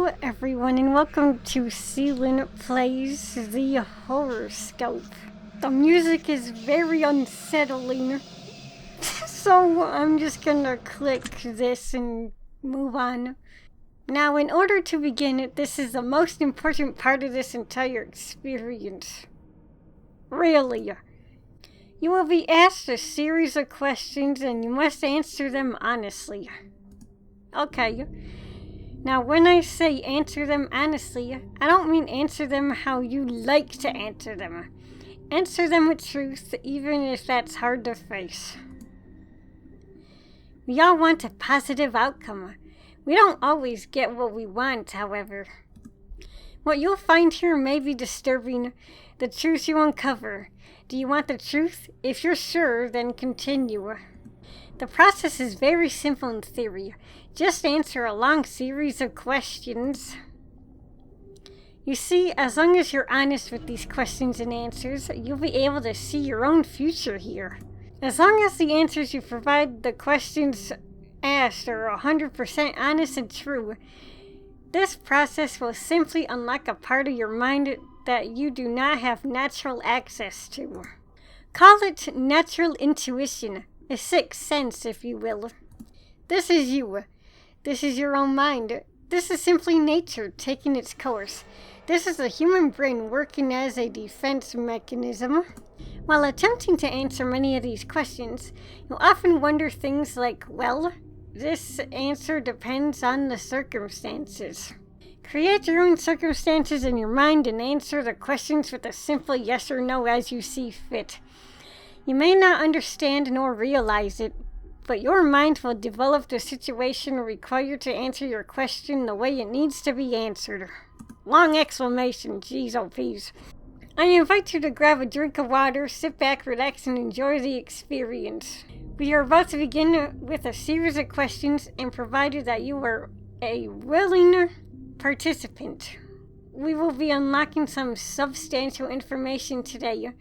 Hello everyone and welcome to Seelin Plays the Horrorscope. The music is very unsettling, so I'm just gonna click this and move on. Now, in order to begin, this is the most important part of this entire experience. Really. You will be asked a series of questions and you must answer them honestly. Okay. Now, when I say answer them honestly, I don't mean answer them how you like to answer them. Answer them with truth, even if that's hard to face. We all want a positive outcome. We don't always get what we want, however. What you'll find here may be disturbing. The truth you uncover. Do you want the truth? If you're sure, then continue. The process is very simple in theory. Just answer a long series of questions. You see, as long as you're honest with these questions and answers, you'll be able to see your own future here. As long as the answers you provide the questions asked are 100% honest and true, this process will simply unlock a part of your mind that you do not have natural access to. Call it natural intuition, a sixth sense, if you will. This is you. This is your own mind. This is simply nature taking its course. This is the human brain working as a defense mechanism. While attempting to answer many of these questions, you'll often wonder things like, well, this answer depends on the circumstances. Create your own circumstances in your mind and answer the questions with a simple yes or no as you see fit. You may not understand nor realize it, but your mind will develop the situation required to answer your question the way it needs to be answered. Long exclamation, geez oh peas. I invite you to grab a drink of water, sit back, relax, and enjoy the experience. We are about to begin with a series of questions, and provided that you are a willing participant, we will be unlocking some substantial information today.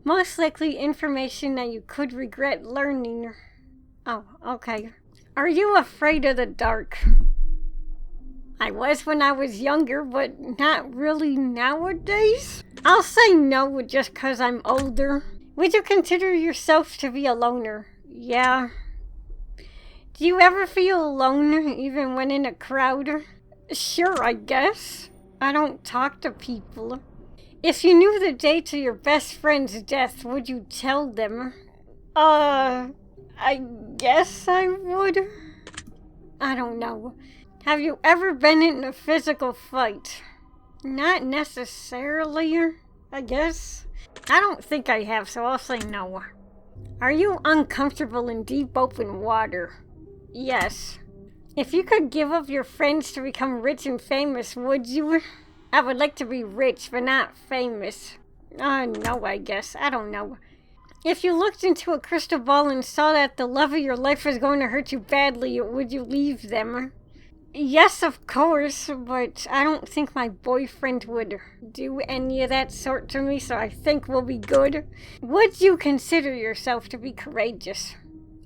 Most likely information that you could regret learning. Oh, okay. Are you afraid of the dark? I was when I was younger, but not really nowadays. I'll say no just 'cause I'm older. Would you consider yourself to be a loner? Yeah. Do you ever feel alone even when in a crowd? Sure, I guess. I don't talk to people. If you knew the date of your best friend's death, would you tell them? I guess I would. I don't know. Have you ever been in a physical fight? Not necessarily, I guess. I don't think I have, so I'll say no. Are you uncomfortable in deep open water? Yes. If you could give up your friends to become rich and famous, would you? I would like to be rich, but not famous. No, I guess. I don't know. If you looked into a crystal ball and saw that the love of your life was going to hurt you badly, would you leave them? Yes, of course, but I don't think my boyfriend would do any of that sort to me, so I think we'll be good. Would you consider yourself to be courageous?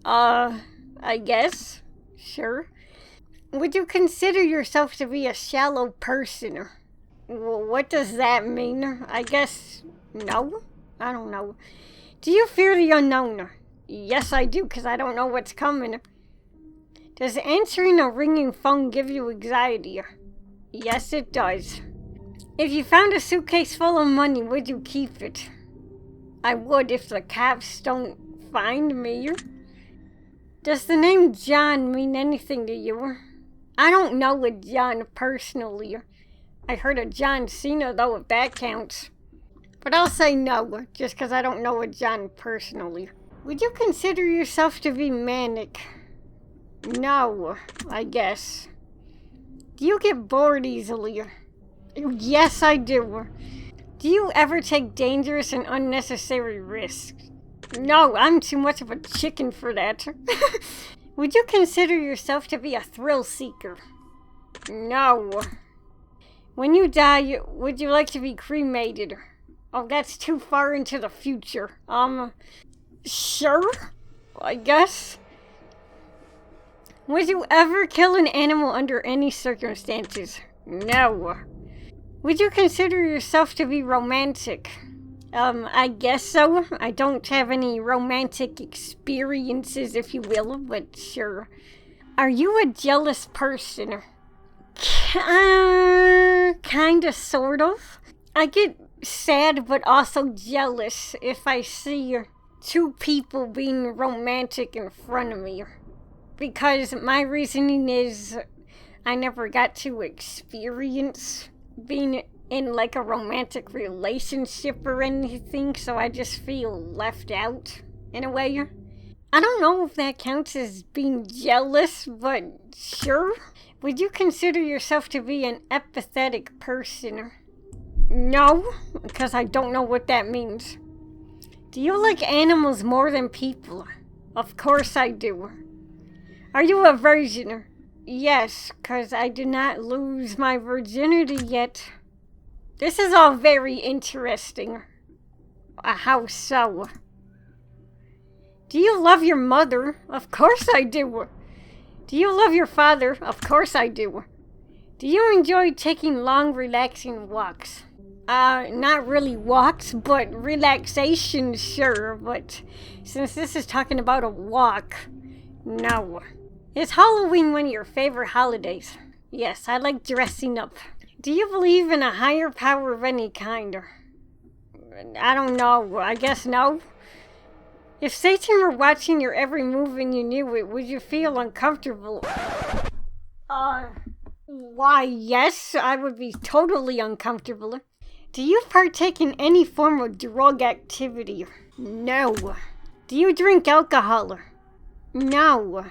I guess. Sure. Would you consider yourself to be a shallow person? Well, what does that mean? I guess no? I don't know. Do you fear the unknown? Yes, I do, 'cause I don't know what's coming. Does answering a ringing phone give you anxiety? Yes, it does. If you found a suitcase full of money, would you keep it? I would if the cops don't find me. Does the name John mean anything to you? I don't know a John personally. I heard of John Cena, though, if that counts. But I'll say no, just 'cause I don't know a John personally. Would you consider yourself to be manic? No, I guess. Do you get bored easily? Yes, I do. Do you ever take dangerous and unnecessary risks? No, I'm too much of a chicken for that. Would you consider yourself to be a thrill seeker? No. When you die, would you like to be cremated? Oh, that's too far into the future. Sure, I guess. Would you ever kill an animal under any circumstances? No. Would you consider yourself to be romantic? I guess so. I don't have any romantic experiences, if you will, but sure. Are you a jealous person? Kinda, sort of. I get sad but also jealous if I see two people being romantic in front of me. Because my reasoning is I never got to experience being in like a romantic relationship or anything, so I just feel left out in a way. I don't know if that counts as being jealous, but sure. Would you consider yourself to be an empathetic person? No, because I don't know what that means. Do you like animals more than people? Of course I do. Are you a virgin? Yes, because I did not lose my virginity yet. This is all very interesting. How so? Do you love your mother? Of course I do. Do you love your father? Of course I do. Do you enjoy taking long, relaxing walks? Not really walks, but relaxation, sure. But since this is talking about a walk, no. Is Halloween one of your favorite holidays? Yes, I like dressing up. Do you believe in a higher power of any kind? I don't know. I guess no. If Satan were watching your every move and you knew it, would you feel uncomfortable? Why, yes, I would be totally uncomfortable. Do you partake in any form of drug activity? No. Do you drink alcohol? No.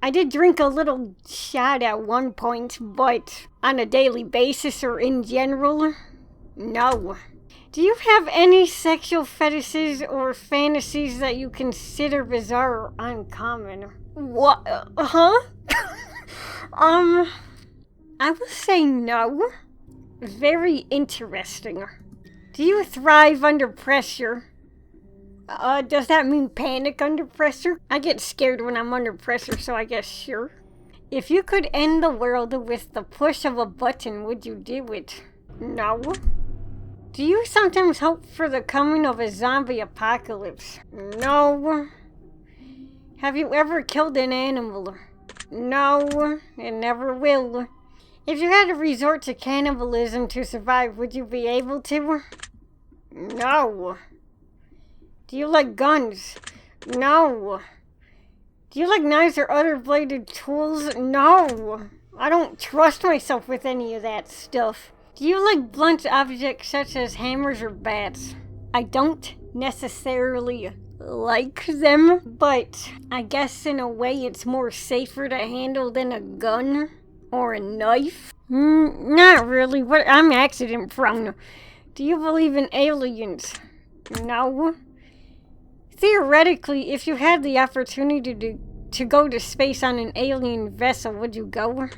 I did drink a little shot at one point, but on a daily basis or in general, no. Do you have any sexual fetishes or fantasies that you consider bizarre or uncommon? What? Huh? I will say no. Very interesting. Do you thrive under pressure? Does that mean panic under pressure? I get scared when I'm under pressure, so I guess sure. If you could end the world with the push of a button, would you do it? No. Do you sometimes hope for the coming of a zombie apocalypse? No. Have you ever killed an animal? No, and never will. If you had to resort to cannibalism to survive, would you be able to? No. Do you like guns? No. Do you like knives or other bladed tools? No. I don't trust myself with any of that stuff. Do you like blunt objects such as hammers or bats? I don't necessarily like them, but I guess in a way it's more safer to handle than a gun or a knife. Not really. I'm accident prone. Do you believe in aliens? No. Theoretically, if you had the opportunity to go to space on an alien vessel, would you go?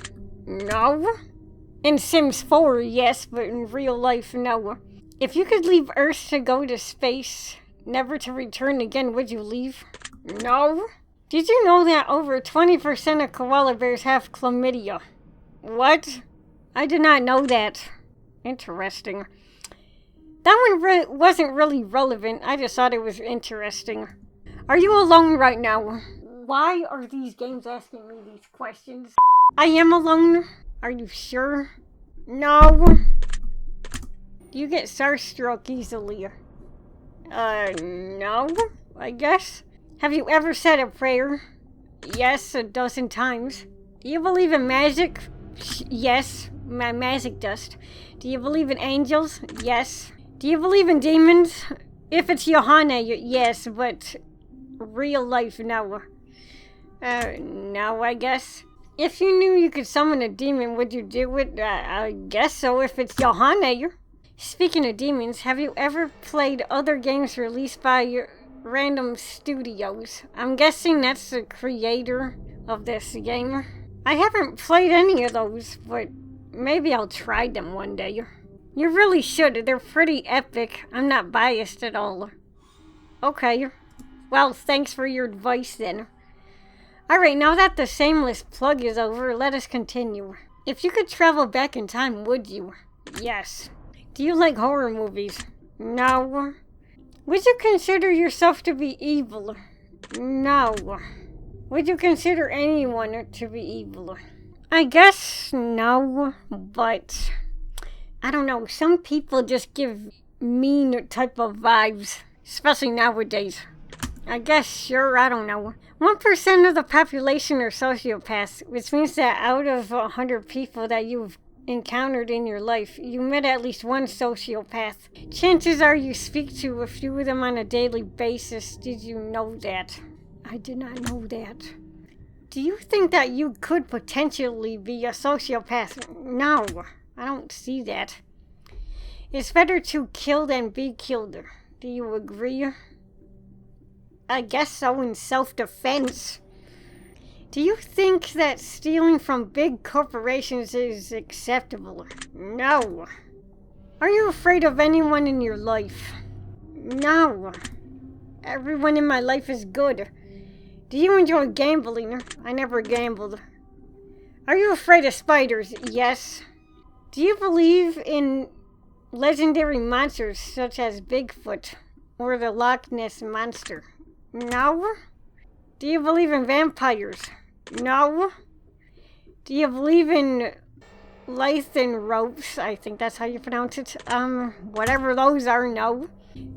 No. In Sims 4, yes, but in real life, no. If you could leave Earth to go to space, never to return again, would you leave? No. Did you know that over 20% of koala bears have chlamydia? What? I did not know that. Interesting. That one wasn't really relevant. I just thought it was interesting. Are you alone right now? Why are these games asking me these questions? I am alone. Are you sure? No. Do you get starstruck easily? No, I guess. Have you ever said a prayer? Yes, 12 times. Do you believe in magic? Yes, my magic dust. Do you believe in angels? Yes. Do you believe in demons? If it's Johanna, yes, but real life, no. No, I guess. If you knew you could summon a demon, would you do it? I guess so, if it's Johanna. Speaking of demons, have you ever played other games released by Randumb Studios? I'm guessing that's the creator of this game. I haven't played any of those, but maybe I'll try them one day. You really should. They're pretty epic. I'm not biased at all. Okay. Well, thanks for your advice then. Alright, now that the shameless plug is over, let us continue. If you could travel back in time, would you? Yes. Do you like horror movies? No. Would you consider yourself to be evil? No. Would you consider anyone to be evil? I guess no, but I don't know. Some people just give mean type of vibes, especially nowadays. I guess, sure, I don't know. 1% of the population are sociopaths, which means that out of 100 people that you've encountered in your life, you met at least one sociopath. Chances are you speak to a few of them on a daily basis. Did you know that? I did not know that. Do you think that you could potentially be a sociopath? No, I don't see that. It's better to kill than be killed. Do you agree? I guess so, in self-defense. Do you think that stealing from big corporations is acceptable? No. Are you afraid of anyone in your life? No. Everyone in my life is good. Do you enjoy gambling? I never gambled. Are you afraid of spiders? Yes. Do you believe in legendary monsters such as Bigfoot or the Loch Ness Monster? No. Do you believe in vampires? No. Do you believe in Lythan ropes? I think that's how you pronounce it. Whatever those are, no.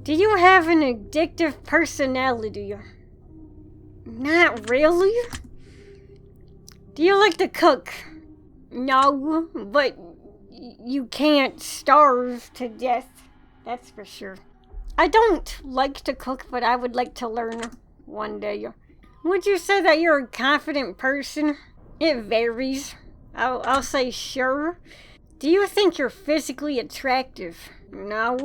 Do you have an addictive personality? Not really. Do you like to cook? No, but you can't starve to death. That's for sure. I don't like to cook, but I would like to learn one day. Would you say that you're a confident person? It varies. I'll say sure. Do you think you're physically attractive? No.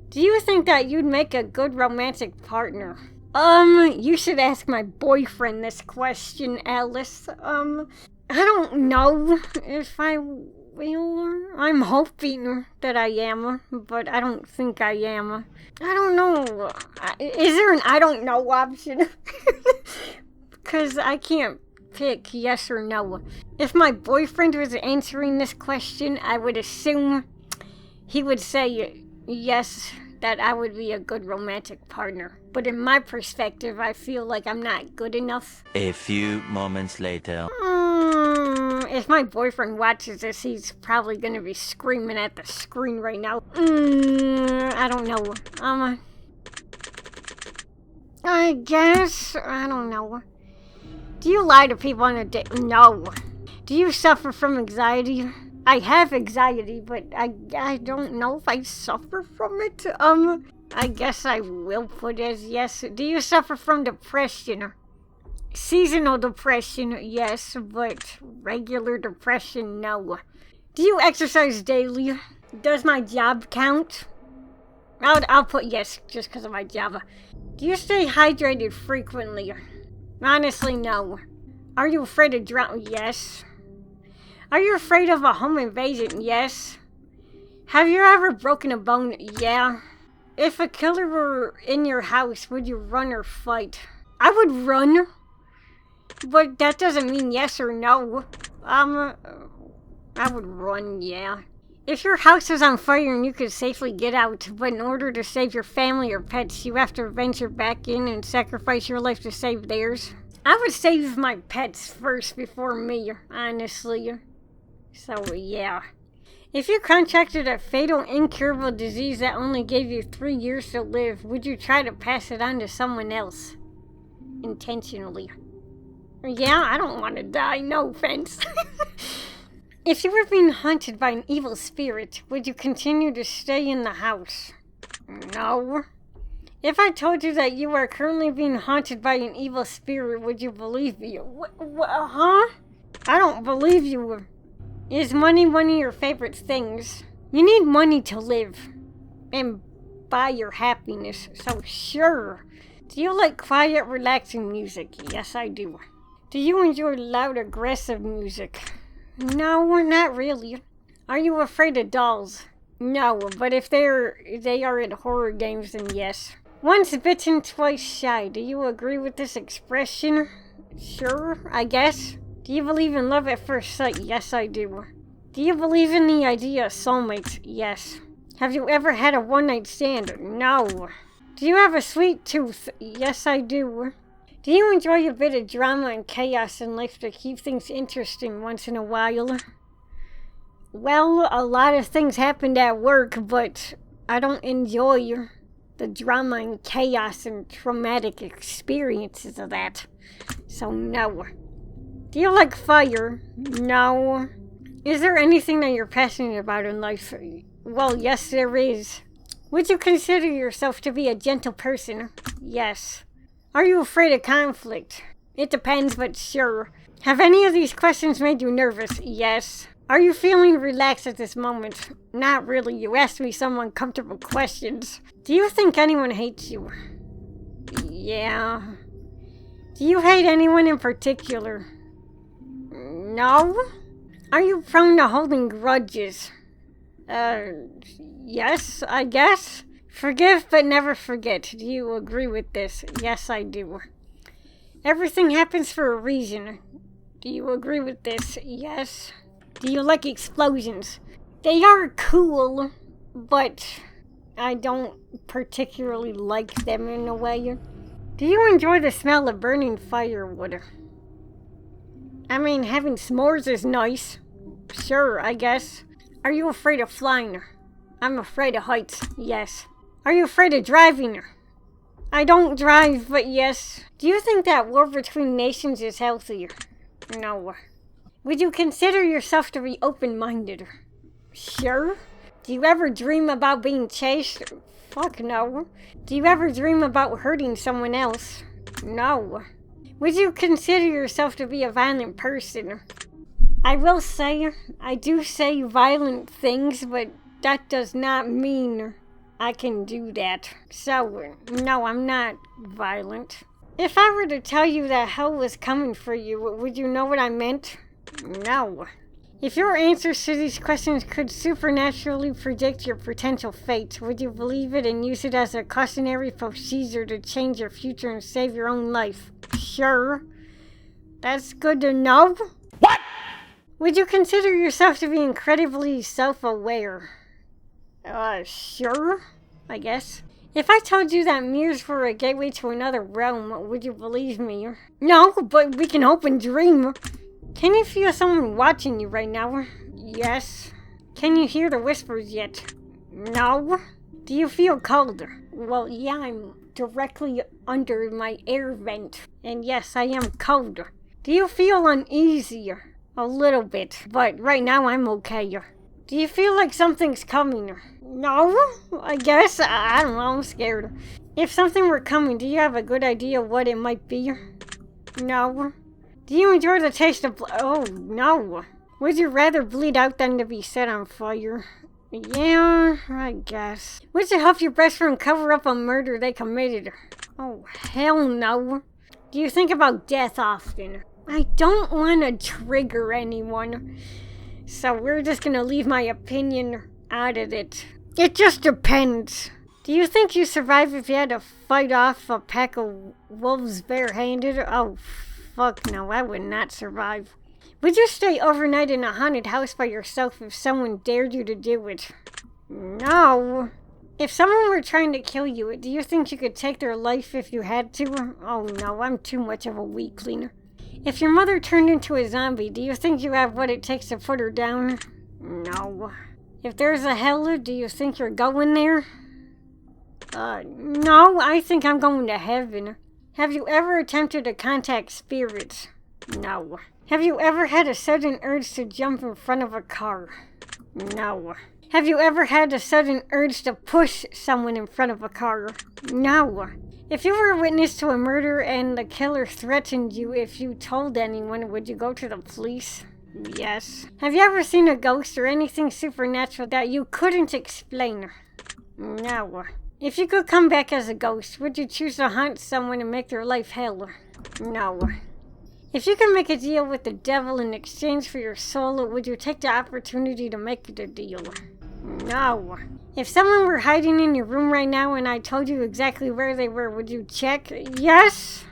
Do you think that you'd make a good romantic partner? You should ask my boyfriend this question, Alice. I don't know if I will. I'm hoping that I am, but I don't think I am. I don't know. Is there an I don't know option? Because I can't pick yes or no. If my boyfriend was answering this question, I would assume he would say yes, that I would be a good romantic partner. But in my perspective, I feel like I'm not good enough. A few moments later. If my boyfriend watches this, he's probably gonna be screaming at the screen right now. I don't know. I guess, I don't know. Do you lie to people on a date? No. Do you suffer from anxiety? I have anxiety, but I don't know if I suffer from it. I guess I will put as yes. Do you suffer from depression? Seasonal depression, yes, but regular depression, no. Do you exercise daily? Does my job count? I'll put yes, just because of my job. Do you stay hydrated frequently? Honestly, no. Are you afraid of drowning? Yes. Are you afraid of a home invasion? Yes. Have you ever broken a bone? Yeah. If a killer were in your house, would you run or fight? I would run. But that doesn't mean yes or no. I would run, yeah. If your house is on fire and you could safely get out, but in order to save your family or pets, you have to venture back in and sacrifice your life to save theirs, I would save my pets first before me, honestly. So, yeah. If you contracted a fatal, incurable disease that only gave you 3 years to live, would you try to pass it on to someone else? Intentionally. Yeah, I don't want to die, no offense. If you were being haunted by an evil spirit, would you continue to stay in the house? No. If I told you that you are currently being haunted by an evil spirit, would you believe me? Huh? I don't believe you. Is money one of your favorite things? You need money to live and buy your happiness, so sure. Do you like quiet, relaxing music? Yes, I do. Do you enjoy loud, aggressive music? No, not really. Are you afraid of dolls? No, but if they are in horror games, then yes. Once bitten, twice shy. Do you agree with this expression? Sure, I guess. Do you believe in love at first sight? Yes, I do. Do you believe in the idea of soulmates? Yes. Have you ever had a one-night stand? No. Do you have a sweet tooth? Yes, I do. Do you enjoy a bit of drama and chaos in life to keep things interesting once in a while? Well, a lot of things happened at work, but I don't enjoy the drama and chaos and traumatic experiences of that. So no. Do you like fire? No. Is there anything that you're passionate about in life? Well, yes, there is. Would you consider yourself to be a gentle person? Yes. Are you afraid of conflict? It depends, but sure. Have any of these questions made you nervous? Yes. Are you feeling relaxed at this moment? Not really. You asked me some uncomfortable questions. Do you think anyone hates you? Yeah. Do you hate anyone in particular? No. Are you prone to holding grudges? Yes, I guess. Forgive but never forget. Do you agree with this? Yes, I do. Everything happens for a reason. Do you agree with this? Yes. Do you like explosions? They are cool, but I don't particularly like them in a way. Do you enjoy the smell of burning firewood? I mean, having s'mores is nice. Sure, I guess. Are you afraid of flying? I'm afraid of heights. Yes. Are you afraid of driving? I don't drive, but yes. Do you think that war between nations is healthy? No. Would you consider yourself to be open-minded? Sure. Do you ever dream about being chased? Fuck no. Do you ever dream about hurting someone else? No. Would you consider yourself to be a violent person? I will say, I do say violent things, but that does not mean I can do that. So, no, I'm not violent. If I were to tell you that hell was coming for you, would you know what I meant? No. If your answers to these questions could supernaturally predict your potential fate, would you believe it and use it as a cautionary procedure to change your future and save your own life? Sure. That's good to know. What? Would you consider yourself to be incredibly self-aware? Sure, I guess. If I told you that mirrors were a gateway to another realm, would you believe me? No, but we can hope and dream. Can you feel someone watching you right now? Yes. Can you hear the whispers yet? No. Do you feel cold? Well, yeah, I'm directly under my air vent. And yes, I am cold. Do you feel uneasy? A little bit, but right now I'm okay. Do you feel like something's coming? No, I guess. I don't know, I'm scared. If something were coming, do you have a good idea what it might be? No. Do you enjoy the taste of blood? Oh, no. Would you rather bleed out than to be set on fire? Yeah, I guess. Would you help your best friend cover up a murder they committed? Oh, hell no. Do you think about death often? I don't want to trigger anyone, so we're just gonna leave my opinion out of it. It just depends. Do you think you survive if you had to fight off a pack of wolves barehanded? Oh, fuck no, I would not survive. Would you stay overnight in a haunted house by yourself if someone dared you to do it? No. If someone were trying to kill you, do you think you could take their life if you had to? Oh no, I'm too much of a weakling. If your mother turned into a zombie, do you think you have what it takes to put her down? No. If there's a hell, do you think you're going there? No, I think I'm going to heaven. Have you ever attempted to contact spirits? No. Have you ever had a sudden urge to jump in front of a car? No. Have you ever had a sudden urge to push someone in front of a car? No. If you were a witness to a murder and the killer threatened you if you told anyone, would you go to the police? Yes. Have you ever seen a ghost or anything supernatural that you couldn't explain? No. If you could come back as a ghost, would you choose to haunt someone and make their life hell? No. If you could make a deal with the devil in exchange for your soul, would you take the opportunity to make the deal? No. If someone were hiding in your room right now and I told you exactly where they were, would you check? Yes?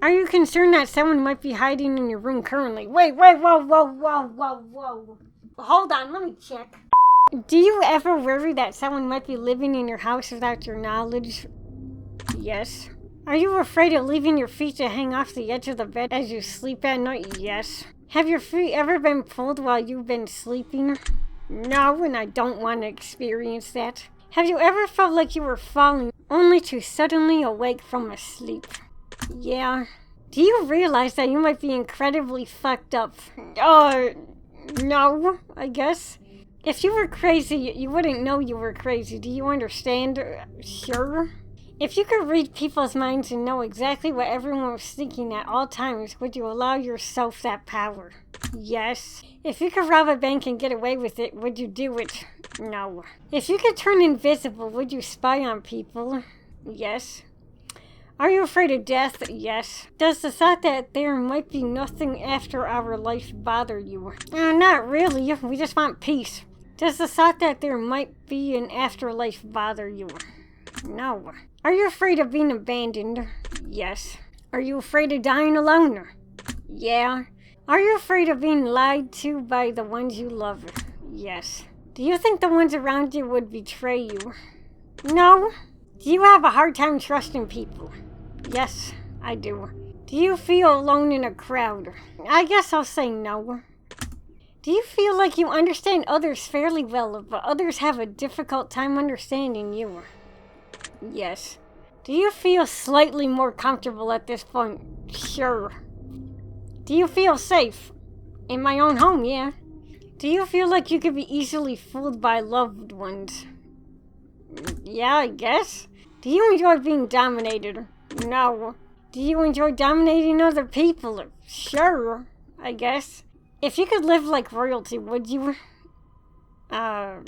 Are you concerned that someone might be hiding in your room currently? Wait, whoa. Hold on, let me check. Do you ever worry that someone might be living in your house without your knowledge? Yes. Are you afraid of leaving your feet to hang off the edge of the bed as you sleep at night? Yes. Have your feet ever been pulled while you've been sleeping? No, and I don't want to experience that. Have you ever felt like you were falling only to suddenly awake from a sleep? Yeah. Do you realize that you might be incredibly fucked up? No, I guess. If you were crazy, you wouldn't know you were crazy. Do you understand? Sure. If you could read people's minds and know exactly what everyone was thinking at all times, would you allow yourself that power? Yes. If you could rob a bank and get away with it, would you do it? No. If you could turn invisible, would you spy on people? Yes. Are you afraid of death? Yes. Does the thought that there might be nothing after our life bother you? Not really. We just want peace. Does the thought that there might be an afterlife bother you? No. Are you afraid of being abandoned? Yes. Are you afraid of dying alone? Yeah. Are you afraid of being lied to by the ones you love? Yes. Do you think the ones around you would betray you? No. Do you have a hard time trusting people? Yes, I do. Do you feel alone in a crowd? I guess I'll say no. Do you feel like you understand others fairly well, but others have a difficult time understanding you? Yes. Do you feel slightly more comfortable at this point? Sure. Do you feel safe? In my own home, yeah. Do you feel like you could be easily fooled by loved ones? Yeah, I guess. Do you enjoy being dominated? No. Do you enjoy dominating other people? Sure, I guess. If you could live like royalty, would you? No.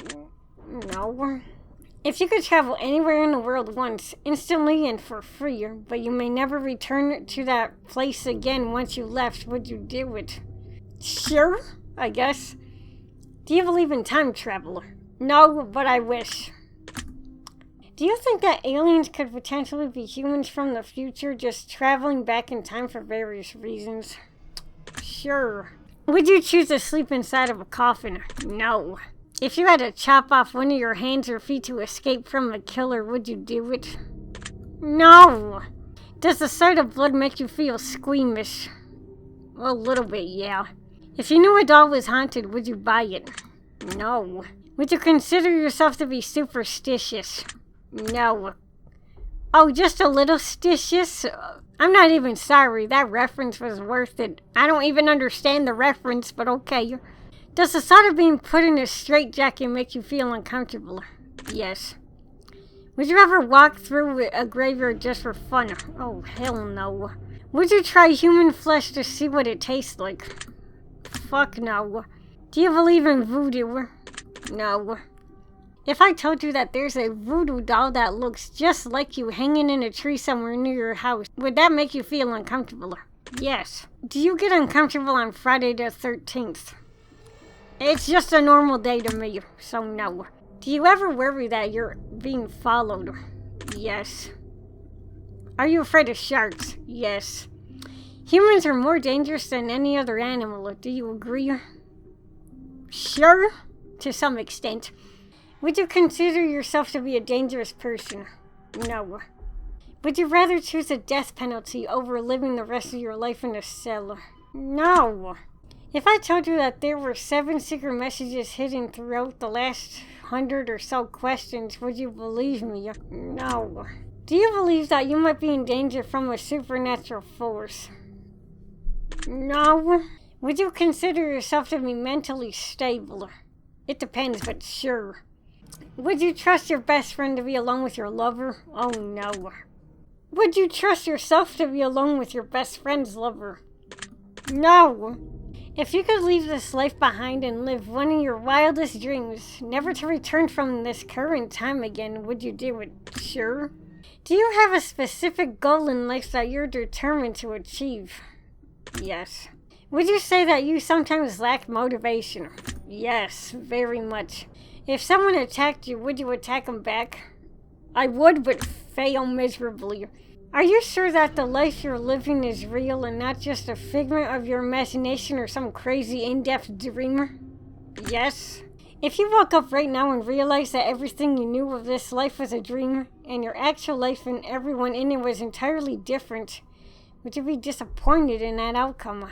If you could travel anywhere in the world once, instantly and for free, but you may never return to that place again once you left, would you do it? Sure, I guess. Do you believe in time travel? No, but I wish. Do you think that aliens could potentially be humans from the future just traveling back in time for various reasons? Sure. Would you choose to sleep inside of a coffin? No. If you had to chop off one of your hands or feet to escape from a killer, would you do it? No. Does the sight of blood make you feel squeamish? A little bit, yeah. If you knew a doll was haunted, would you buy it? No. Would you consider yourself to be superstitious? No. Oh, just a little stitious? I'm not even sorry. That reference was worth it. I don't even understand the reference, but okay. Does the thought of being put in a straitjacket make you feel uncomfortable? Yes. Would you ever walk through a graveyard just for fun? Oh, hell no. Would you try human flesh to see what it tastes like? Fuck no. Do you believe in voodoo? No. If I told you that there's a voodoo doll that looks just like you hanging in a tree somewhere near your house, would that make you feel uncomfortable? Yes. Do you get uncomfortable on Friday the 13th? It's just a normal day to me, so no. Do you ever worry that you're being followed? Yes. Are you afraid of sharks? Yes. Humans are more dangerous than any other animal. Do you agree? Sure, to some extent. Would you consider yourself to be a dangerous person? No. Would you rather choose a death penalty over living the rest of your life in a cell? No. If I told you that there were 7 secret messages hidden throughout the last 100 or so questions, would you believe me? No. Do you believe that you might be in danger from a supernatural force? No. Would you consider yourself to be mentally stable? It depends, but sure. Would you trust your best friend to be alone with your lover? Oh no. Would you trust yourself to be alone with your best friend's lover? No. If you could leave this life behind and live one of your wildest dreams, never to return from this current time again, would you do it? Sure. Do you have a specific goal in life that you're determined to achieve? Yes. Would you say that you sometimes lack motivation? Yes, very much. If someone attacked you, would you attack them back? I would, but fail miserably. Are you sure that the life you're living is real and not just a figment of your imagination or some crazy in-depth dream? Yes. If you woke up right now and realized that everything you knew of this life was a dream, and your actual life and everyone in it was entirely different, would you be disappointed in that outcome?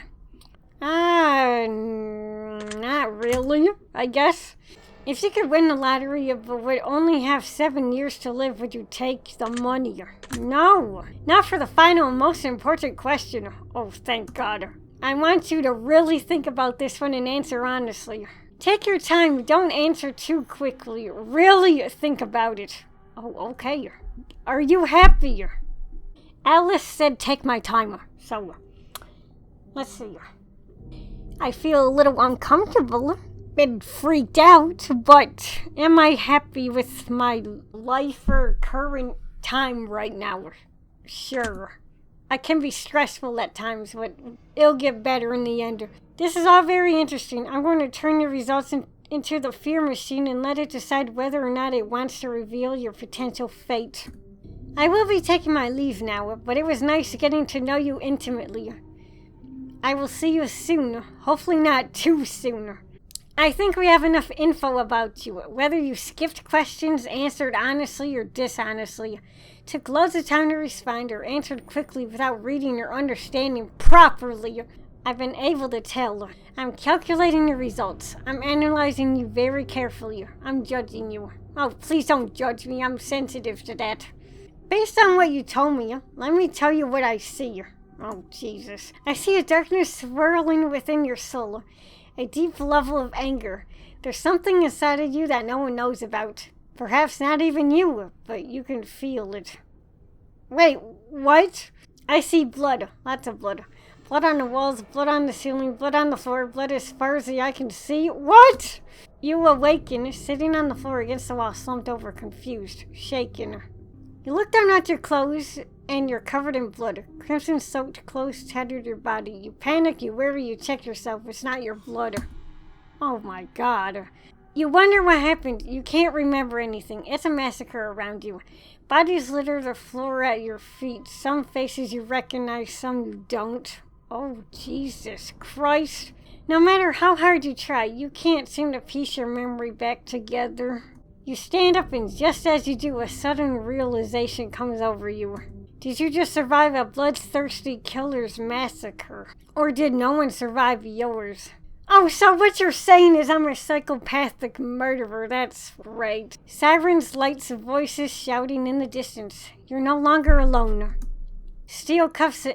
Not really, I guess. If you could win the lottery but would only have 7 years to live, would you take the money? No. Not for the final and most important question. Oh, thank God. I want you to really think about this one and answer honestly. Take your time. Don't answer too quickly. Really think about it. Oh, okay. Are you happy? Alice said take my time. So, let's see. I feel a little uncomfortable and freaked out, but am I happy with my life or current time right now? Sure. I can be stressful at times, but it'll get better in the end. This is all very interesting. I'm going to turn your results into the fear machine and let it decide whether or not it wants to reveal your potential fate. I will be taking my leave now, but it was nice getting to know you intimately. I will see you soon. Hopefully not too soon. I think we have enough info about you. Whether you skipped questions, answered honestly or dishonestly, took loads of time to respond, or answered quickly without reading or understanding properly, I've been able to tell. I'm calculating the results. I'm analyzing you very carefully. I'm judging you. Oh, please don't judge me. I'm sensitive to that. Based on what you told me, let me tell you what I see. Oh, Jesus. I see a darkness swirling within your soul. A deep level of anger. There's something inside of you that no one knows about. Perhaps not even you, but you can feel it. Wait, what? I see blood. Lots of blood. Blood on the walls, blood on the ceiling, blood on the floor, blood as far as the eye can see. What? You awaken, sitting on the floor against the wall, slumped over, confused, shaken. You look down at your clothes, and you're covered in blood. Crimson-soaked clothes tattered your body. You panic, you worry, you check yourself. It's not your blood. Oh my God. You wonder what happened. You can't remember anything. It's a massacre around you. Bodies litter the floor at your feet. Some faces you recognize, some you don't. Oh, Jesus Christ. No matter how hard you try, you can't seem to piece your memory back together. You stand up, and just as you do, a sudden realization comes over you. Did you just survive a bloodthirsty killer's massacre? Or did no one survive yours? Oh, so what you're saying is I'm a psychopathic murderer. That's great. Sirens, lights, voices shouting in the distance. You're no longer alone. Steel cuffs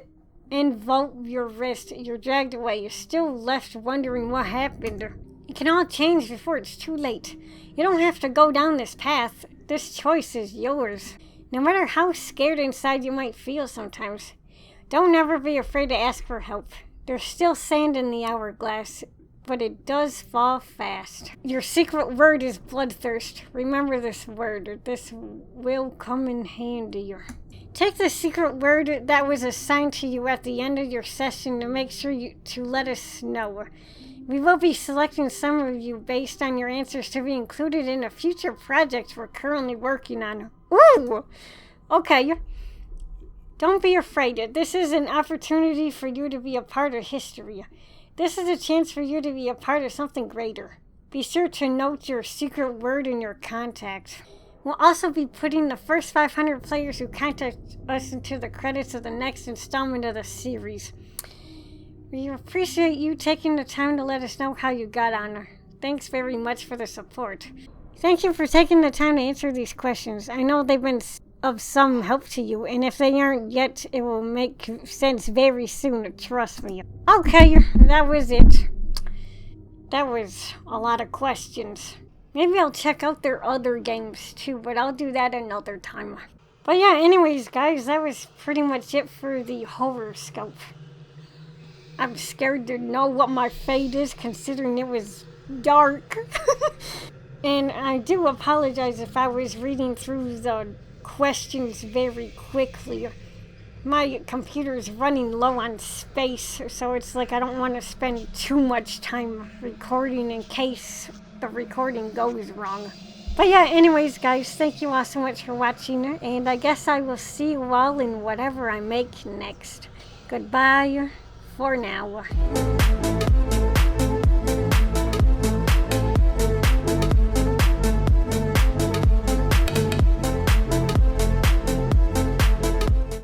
envelop your wrist. You're dragged away. You're still left wondering what happened. It can all change before it's too late. You don't have to go down this path. This choice is yours. No matter how scared inside you might feel sometimes, don't ever be afraid to ask for help. There's still sand in the hourglass, but it does fall fast. Your secret word is bloodthirst. Remember this word. This will come in handy. Take the secret word that was assigned to you at the end of your session to make sure to let us know. We will be selecting some of you based on your answers to be included in a future project we're currently working on. Ooh! Okay. Don't be afraid. This is an opportunity for you to be a part of history. This is a chance for you to be a part of something greater. Be sure to note your secret word in your contacts. We'll also be putting the first 500 players who contact us into the credits of the next installment of the series. We appreciate you taking the time to let us know how you got on. Thanks very much for the support. Thank you for taking the time to answer these questions. I know they've been of some help to you, and if they aren't yet, it will make sense very soon, trust me. Okay, that was it. That was a lot of questions. Maybe I'll check out their other games too, but I'll do that another time. But yeah, anyways, guys, that was pretty much it for the Horrorscope. I'm scared to know what my fate is, considering it was dark. And I do apologize if I was reading through the questions very quickly. My computer's running low on space, so it's like I don't want to spend too much time recording in case the recording goes wrong. But yeah, anyways, guys, thank you all so much for watching, and I guess I will see you all in whatever I make next. Goodbye for now.